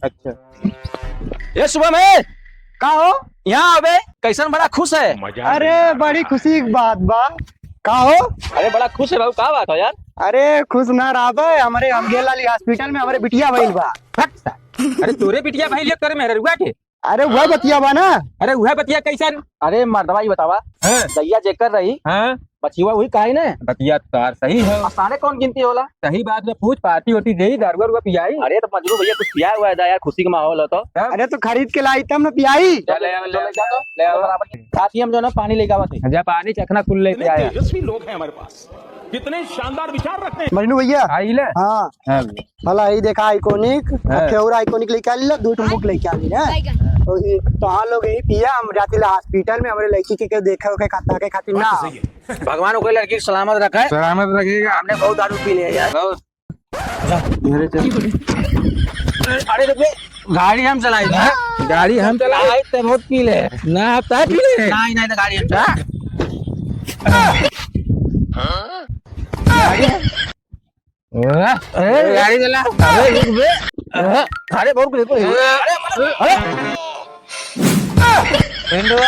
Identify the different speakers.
Speaker 1: अच्छा
Speaker 2: ये सुबह में
Speaker 1: का हो?
Speaker 2: यहाँ आवे कैसन बड़ा खुश है।
Speaker 1: अरे बड़ी खुशी की बात बा। का हो?
Speaker 2: अरे बड़ा खुश है बाबू, क्या बात है यार।
Speaker 1: अरे खुश ना रहा हमारे हम गेल वाली हॉस्पिटल में हमारे बिटिया भइल बा।
Speaker 2: अरे तोरे बिटिया भाई लिया करे मेरे रुआ के।
Speaker 1: अरे वह बतिया बा ना।
Speaker 2: अरे वह बतिया कैसन।
Speaker 3: अरे मर्दवा ये बतावा
Speaker 2: हाँ
Speaker 3: दैया जेकर रही
Speaker 2: हाँ
Speaker 3: बचिवा हुई काहे ने
Speaker 2: बतिया तार सही है।
Speaker 3: आसाने कौन गिनती होला।
Speaker 2: सही बात में पूछ पार्टी होती दे दारुआ रुआ पियाई।
Speaker 3: अरे तो मजनू भैया कुछ पिया हुआ है यार, खुशी का माहौल हो तो
Speaker 1: अरे तो खरीद के लाई तब न पियाई।
Speaker 3: ले आओ साथ ही हम जो ना पानी लेके आवत है।
Speaker 2: जब पानी चखना खुल लेके आया।
Speaker 4: तेजस्वी लोग हैं हमारे पास, कितने शानदार विचार रखते हैं।
Speaker 1: मजनू भैया
Speaker 2: आई ले।
Speaker 1: हाँ
Speaker 2: हाँ
Speaker 1: भला ही देखा आइकोनिक
Speaker 2: हाँ।
Speaker 1: खेवरा आइकोनिक लेके आली ला, 2 बुक लेके आली ना। तो हाँ लोग यही पिया हम जाती ला हॉस्पिटल में हमारे लड़की के देखा उखे खाता के खातिर ना।
Speaker 3: भगवान को लड़की को सलामत रखा है।
Speaker 2: सलामत रखिएगा।
Speaker 3: हमने बहुत दारू पी लिया यार।
Speaker 2: अरे रुपये गाड़ी हम चलाई ना। गाड़ी हम चलाई तो बहुत पी ले ना। आप पी ले
Speaker 3: नहीं नहीं तो गाड़ी हम चला।
Speaker 2: अरे गाड़ी चला। अरे रुक बे।
Speaker 3: अरे बहुत
Speaker 2: इंदुआ